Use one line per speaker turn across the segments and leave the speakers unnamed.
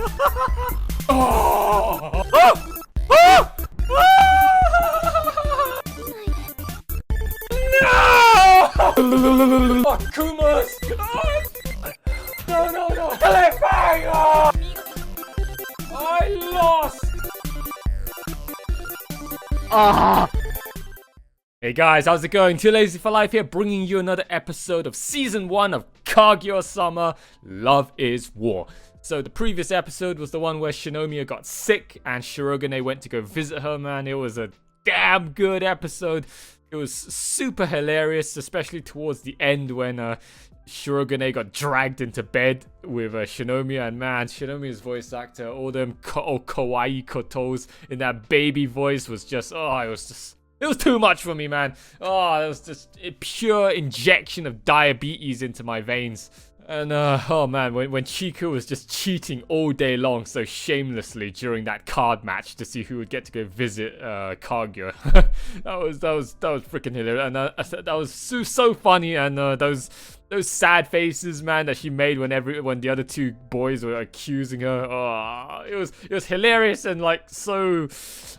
Oh! Oh! Oh! No! Oh, Kumas! No, no, no! Cliffhanger! I lost! Ah! Hey guys, how's it going? Too Lazy for Life here, bringing you another episode of Season 1 of Kaguya-sama, Love is War. So the previous episode was the one where Shinomiya got sick and Shirogane went to go visit her, man. It was a damn good episode. It was super hilarious, especially towards the end when Shirogane got dragged into bed with Shinomiya. And man, Shinomiya's voice actor, all them kawaii kotos in that baby voice was just, it was too much for me, man. Oh, it was just a pure injection of diabetes into my veins. And oh man, when Chico was just cheating all day long so shamelessly during that card match to see who would get to go visit Kaguya, that was freaking hilarious, and that was so funny. And those sad faces, man, that she made when the other two boys were accusing her. Oh, it was hilarious and like so.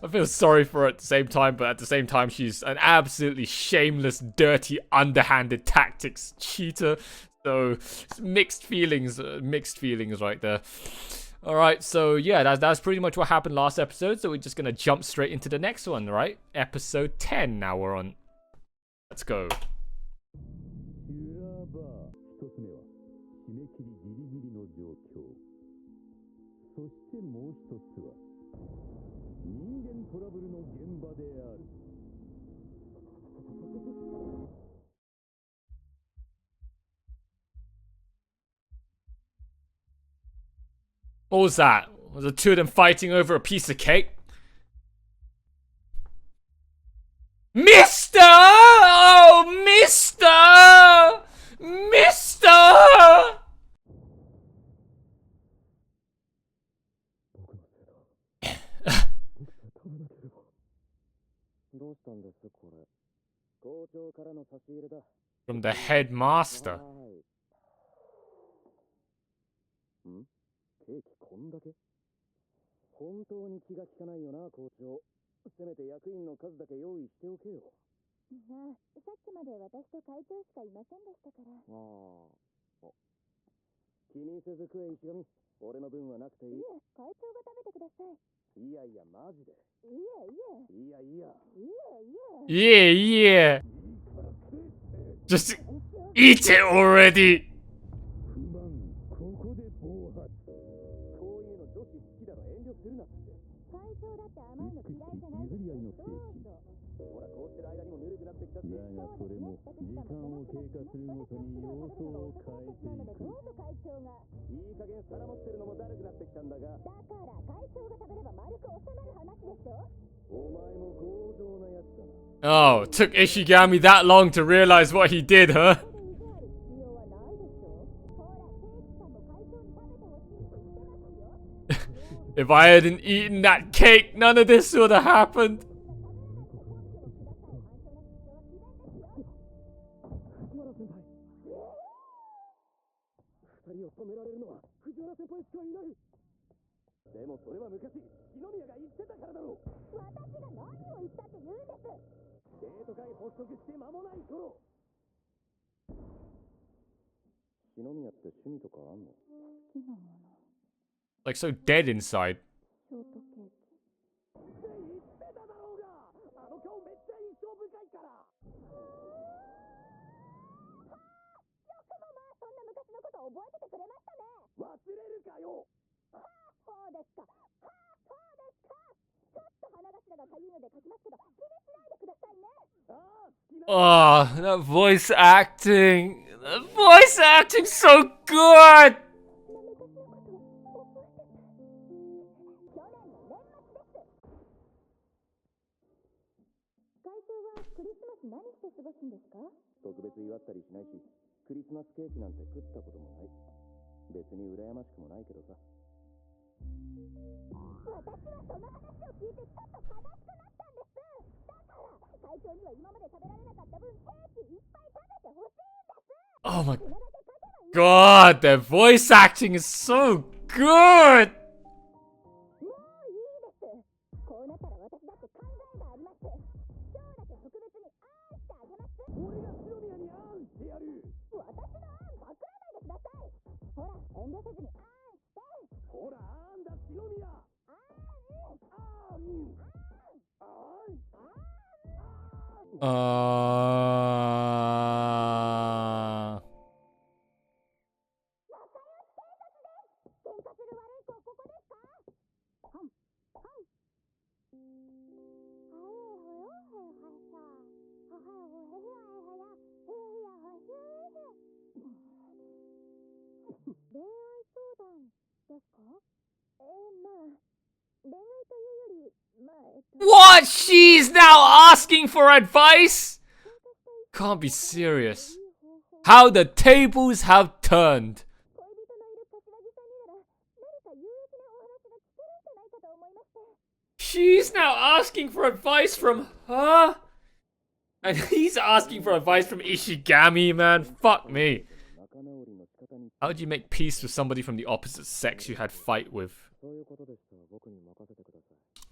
I feel sorry for her at the same time, but at the same time, she's an absolutely shameless, dirty, underhanded tactics cheater. So mixed feelings right there. All right, so yeah, that's pretty much what happened last episode. So we're just gonna jump straight into the next one, right? Episode 10. Now we're on. Let's go. What was that? Was the two of them fighting over a piece of cake? Mister! Oh, Mister! Mister! From the headmaster.
ケーキこんだけ本当に気が利かないよな、校長。せめて役員の数だけ用意しておけよ。まあ、さっきまで私と会長しかいませんでしたから。気にせず食え、石上。俺の分はなくていい。いえ、会長が食べてください。いやいや、マジで。いえいえ。いやいや。いえいえ。
Yeah. Just eat it already. Oh, took Ishigami that long to realize what he did, huh? If I hadn't eaten that cake, none of this would have happened. Like so dead inside. Oh, that voice acting. The voice acting's so good. Oh my god, their voice acting is so good.
俺が篠宮にあんしてやる。私のあんパクらないでください。ほら遠慮せずにあんして。ほらあんだ篠宮。あん喧嘩する悪い子ここですか。はんはん。恋愛相談ですか。まあ恋愛というより
What? She's now asking for advice? Can't be serious. How the tables have turned.
恋人のいる柏木さんになら何か有益なお話が聞けるんじゃないかと思いまして。
She's now asking for advice from her? And he's asking for advice from Ishigami, man. Fuck me. How would you make peace with somebody from the opposite sex you had fight with?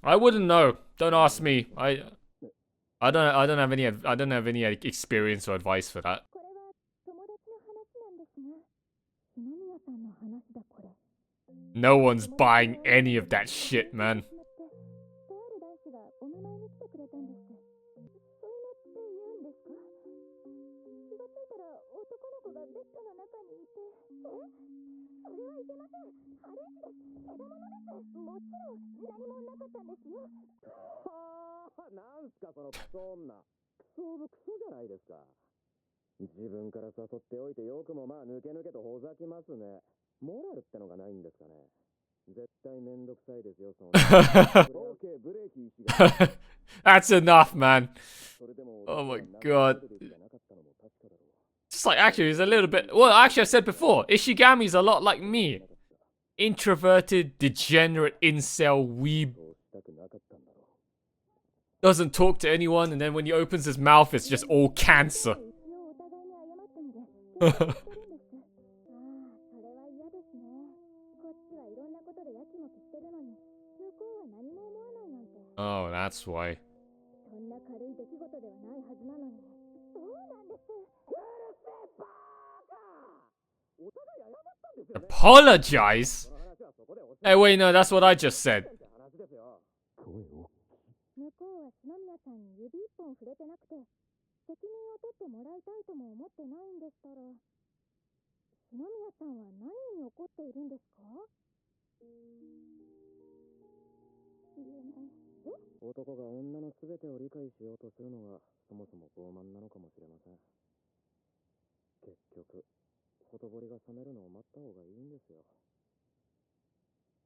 I wouldn't know. Don't ask me. I don't have any experience or advice for that.
これは友達の話なんですが、篠宮さんの話だこれ。
No one's buying any of that shit, man.
とある男子がお見舞いに来てくれたんです。添い寝って言うんですか。気がついたら男の子がベッドの中にいて。それはいけません。ハレンチです。けだものです。もちろん何もなかったんですよ。はあ、なんすかそのクソ女。クソオブクソじゃないですか。自分から誘っておいてよくもまあ抜け抜けとほざきますね。モラルってのがないんですかね。絶対めんどくさいですよ、そんな。OK、ブレーキ石が。
That's enough, man. Oh my god. Just like, actually, he's a little bit. Well, actually, I said before, Ishigami's a lot like me. Introverted, degenerate, incel, weeb. Doesn't talk to anyone, and then when he opens his mouth, it's just all cancer.
それは嫌ですね。こっちはいろんなことでやきもきしてるのに、向こうは何も思わないなんて。
Oh, that's why.
そんな軽い出来事ではないはずなのに。そうなんです。うるせえバーカ。お互い謝ったんですよね。
Apologize? Hey, wait, no, that's what I just said.
向こうは篠宮さんに指一本触れてなくて、責任を取ってもらいたいとも思ってないんでしたら、篠宮さんは何に怒っているんですか。言えない。男が女のすべてを理解しようとするのがそもそも傲慢なのかもしれません。結局ほとぼりが冷めるのを待った方がいいんですよ。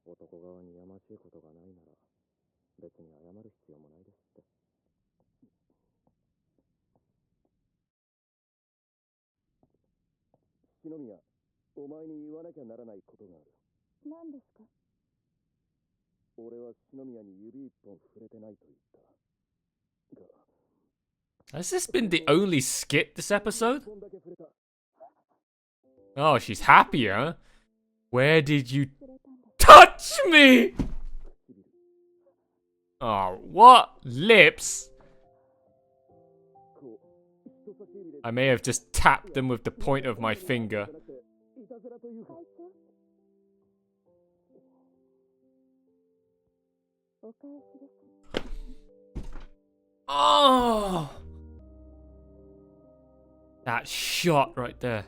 男側にやましいことがないなら別に謝る必要もないですって。篠宮、お前に言わなきゃならないことがある。何ですか。俺は篠宮に指一本触れてないと言った。
Has this been the only skit this episode? Oh, she's happy, huh? Where did you touch me? Oh, what? Lips? I may have just tapped them with the point of my finger. Oh! That shot right there.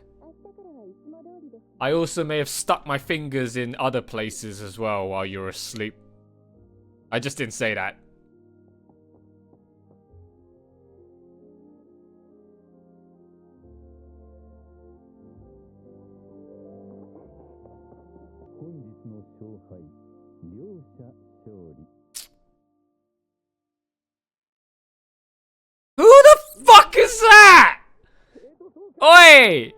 I also may have stuck my fingers in other places as well while you were asleep. I just didn't say that. Who the fuck is that? Oi!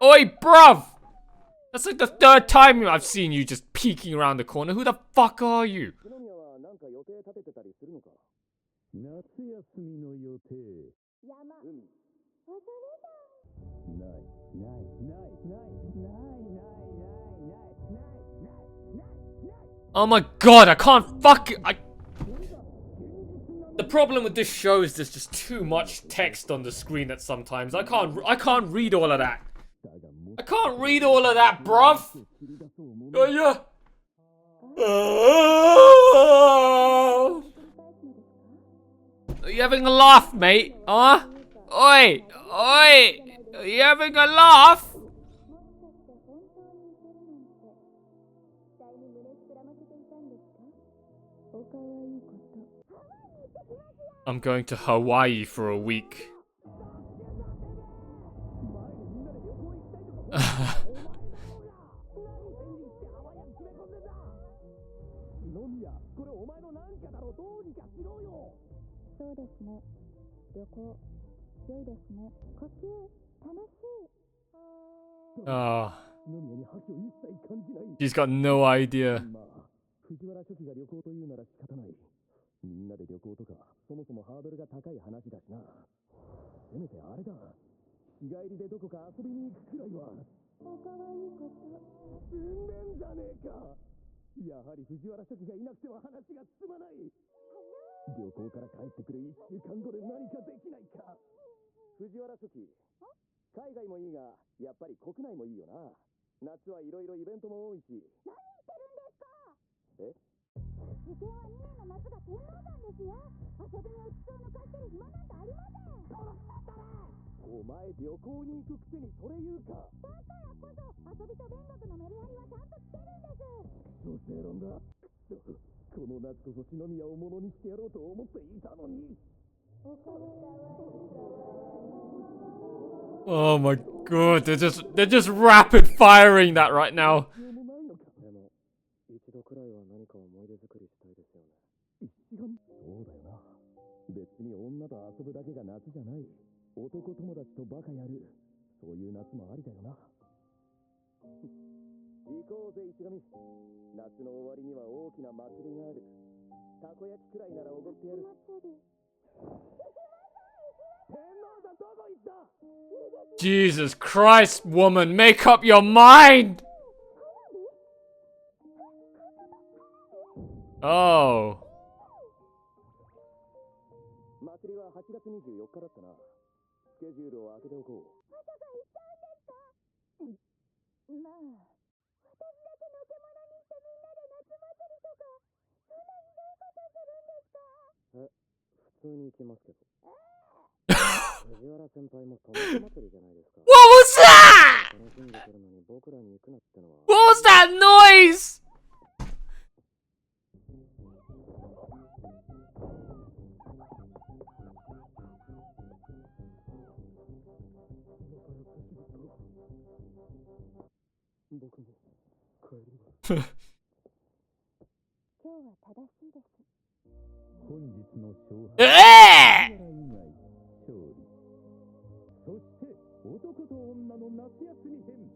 Oi, bruv! That's like the third time I've seen you just peeking around the corner. Who the fuck are you? Oh my god, I can't fuck it. The problem with this show is there's just too much text on the screen at sometimes. I can't read all of that. I can't read all of that, bruv. Oh yeah. Are you having a laugh, mate? Huh? Oi! Oi! Are you having a laugh? I'm going to Hawaii for a week. Oh. She's got no idea. みんなで旅行とかそもそもハードルが高い話だしな。せめてあれだ。日帰りでどこか遊びに行くくらいは。おかわいいこと。すんでんじゃねえか。やはり藤原書記がいなくては話が進まない。旅行から帰ってくる1週間後で何かできないか。藤原書記。海外もいいが、やっぱり国内もいいよな。夏はいろいろイベントも多いし。何言ってるんですか。え？受験は2年の夏が天王山ですよ。遊びにうつつを抜かしてる暇なんてありません。お前旅行に行くくせにそれ言うか。だからこそ遊びと勉学のメリハリはちゃんとつけるんです。クソ正論だ。この夏こそ篠宮をものにしてやろうと思っていたのに。Oh my god, they're just rapid firing that right now. 一度くらいは何か思い出作りしたいですよね。そうだよな。別に女と遊ぶだけが夏じゃない。男友達とバカやる。そういう夏もありだよな。行こうぜ石上。夏の終わりには大きな祭りがある。たこ焼きくらいならおごってやる。Jesus Christ, woman, make up your mind! Oh. 祭りは8月24日だったな。スケジュールを開けておこう。まさか行っちゃうんですか？まあ、私だけのけ者にしてみんなで夏祭りとか、そんなひどいことするんですか？え、普通に行きますけど。藤原先輩も友達祭りじゃないですか。What was that? What was that noise?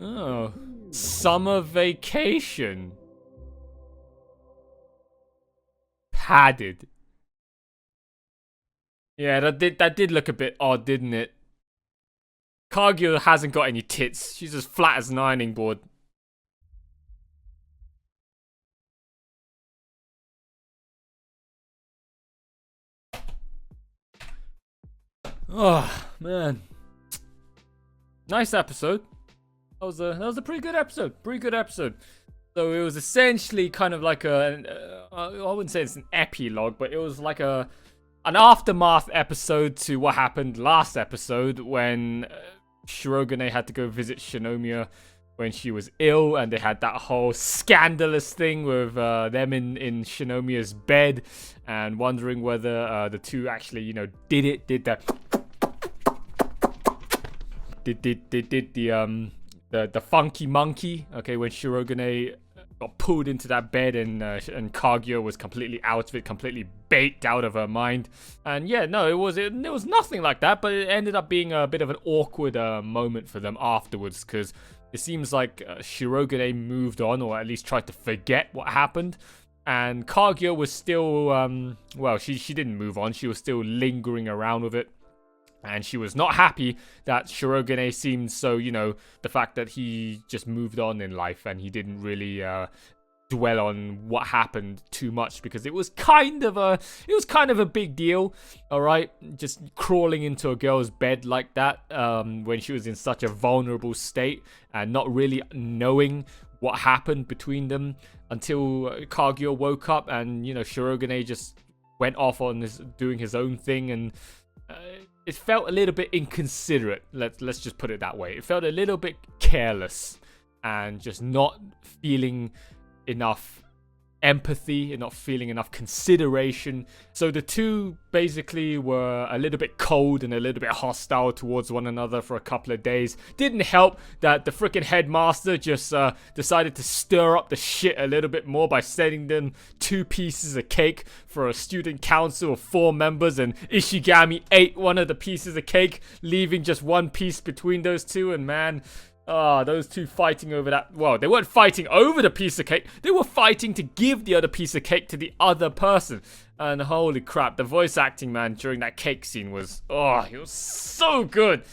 Oh, summer vacation. Padded. Yeah, that did look a bit odd, didn't it? Kaguya hasn't got any tits. She's as flat as an ironing board. Oh man, nice episode. That was a pretty good episode. Pretty good episode. So it was essentially kind of like I wouldn't say it's an epilogue, but it was like an aftermath episode to what happened last episode when Shirogane had to go visit Shinomiya when she was ill, and they had that whole scandalous thing with them in Shinomiya's bed, and wondering whether the two actually, you know, did the funky monkey. Okay, when Shirogane got pulled into that bed and Kaguya was completely out of it, completely baked out of her mind. And yeah, no, it was nothing like that, but it ended up being a bit of an awkward moment for them afterwards, because it seems like Shirogane moved on, or at least tried to forget what happened. And Kaguya was still, well, she didn't move on. She was still lingering around with it. And she was not happy that Shirogane seemed so, you know, the fact that he just moved on in life and he didn't really dwell on what happened too much, because it was kind of a big deal. All right, just crawling into a girl's bed like that when she was in such a vulnerable state and not really knowing what happened between them until Kaguya woke up, and Shirogane just went off on doing his own thing, and it felt a little bit inconsiderate. Let's just put it that way. It felt a little bit careless and just not feeling enough empathy and not feeling enough consideration. So the two basically were a little bit cold and a little bit hostile towards one another for a couple of days. Didn't help that the freaking headmaster just decided to stir up the shit a little bit more by sending them 2 pieces of cake for a student council of 4 members, and Ishigami ate one of the pieces of cake, leaving just 1 piece between those two. And man, those two fighting over that. Well, they weren't fighting over the piece of cake. They were fighting to give the other piece of cake to the other person. And holy crap, the voice acting, man, during that cake scene was, it was so good.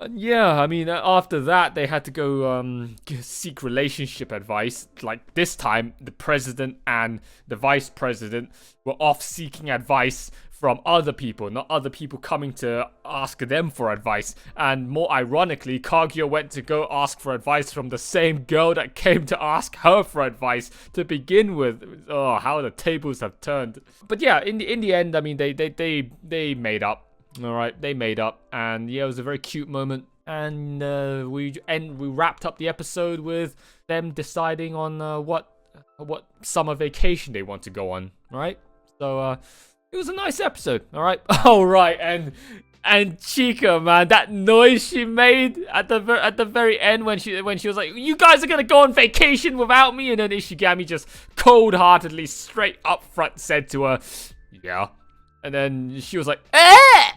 And yeah, I mean, after that, they had to go seek relationship advice. Like this time, the president and the vice president were off seeking advice from other people, not other people coming to ask them for advice. And more ironically, Kaguya went to go ask for advice from the same girl that came to ask her for advice to begin with. Oh, how the tables have turned. But yeah, in the end, I mean, they made up. All right, they made up, and yeah, it was a very cute moment. And we wrapped up the episode with them deciding on what summer vacation they want to go on. Right, so it was a nice episode. All right, all right, and Chica, man, that noise she made at the very end when she was like, "You guys are gonna go on vacation without me," and then Ishigami just cold-heartedly, straight up front said to her, "Yeah." And then she was like, I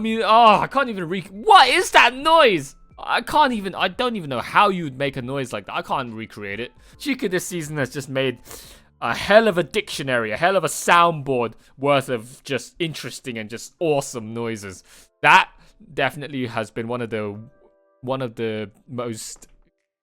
mean, I can't even what is that noise? I don't even know how you would make a noise like that. I can't recreate it. Chica this season has just made a hell of a dictionary, a hell of a soundboard worth of just interesting and just awesome noises. That definitely has been one of the most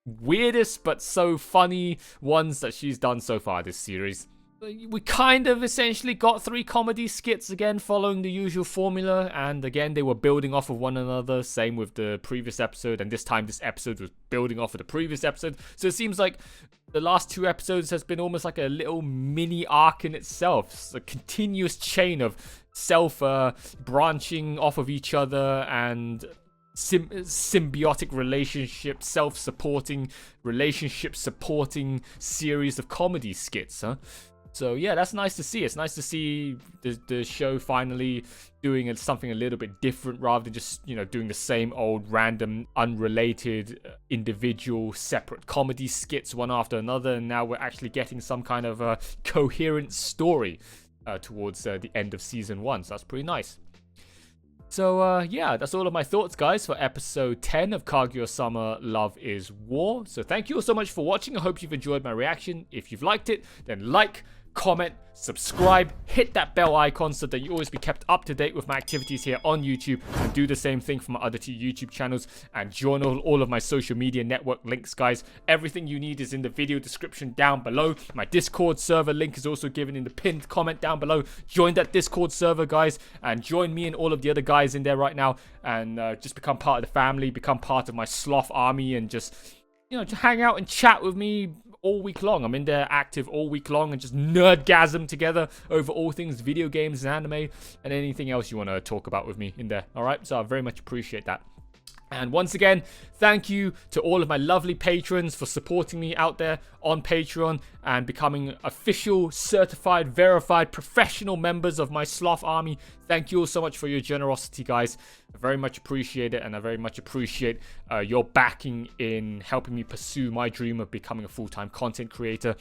weirdest but so funny ones that she's done so far this series. We kind of essentially got 3 comedy skits again, following the usual formula, and again they were building off of one another. Same with the previous episode, and this time this episode was building off of the previous episode. So it seems like the last 2 episodes has been almost like a little mini arc in itself. It's a continuous chain of self branching off of each other and symbiotic relationship, self-supporting relationship supporting series of comedy skits, huh? So yeah, that's nice to see. It's nice to see the show finally doing something a little bit different, rather than just, doing the same old random, unrelated, individual, separate comedy skits one after another. And now we're actually getting some kind of a coherent story towards the end of season 1. So that's pretty nice. So yeah, that's all of my thoughts, guys, for episode 10 of Kaguya-sama Love is War. So thank you all so much for watching. I hope you've enjoyed my reaction. If you've liked it, then like, comment, subscribe, hit that bell icon so that you always be kept up to date with my activities here on YouTube, and do the same thing for my other 2 YouTube channels, and join all of my social media network links, guys. Everything you need is in the video description down below. My Discord server link is also given in the pinned comment down below. Join that Discord server, guys, and join me and all of the other guys in there right now, and just become part of the family, become part of my sloth army, and just hang out and chat with me all week long. I'm in there active all week long and just nerdgasm together over all things video games and anime and anything else you want to talk about with me in there. All right, so I very much appreciate that. And once again, thank you to all of my lovely patrons for supporting me out there on Patreon and becoming official, certified, verified, professional members of my Sloth Army. Thank you all so much for your generosity, guys. I very much appreciate it, and I very much appreciate your backing in helping me pursue my dream of becoming a full-time content creator.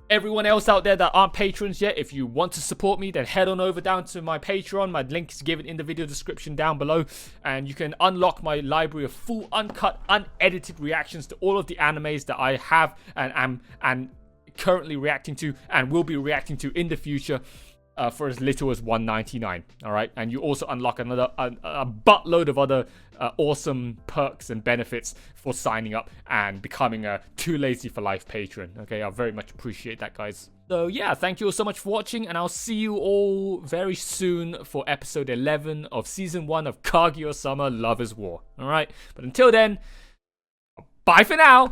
Everyone else out there that aren't patrons yet, if you want to support me, then head on over down to my Patreon. My link is given in the video description down below, and you can unlock my library of full, uncut, unedited reactions to all of the animes that I have and am currently reacting to and will be reacting to in the future. for as little as $1.99. All right, and you also unlock another a buttload of other awesome perks and benefits for signing up and becoming a Too Lazy for Life patron. Okay, I very much appreciate that, guys. So yeah, thank you all so much for watching, and I'll see you all very soon for episode 11 of season 1 of Kaguya-sama Love is War. All right, but until then, bye for now.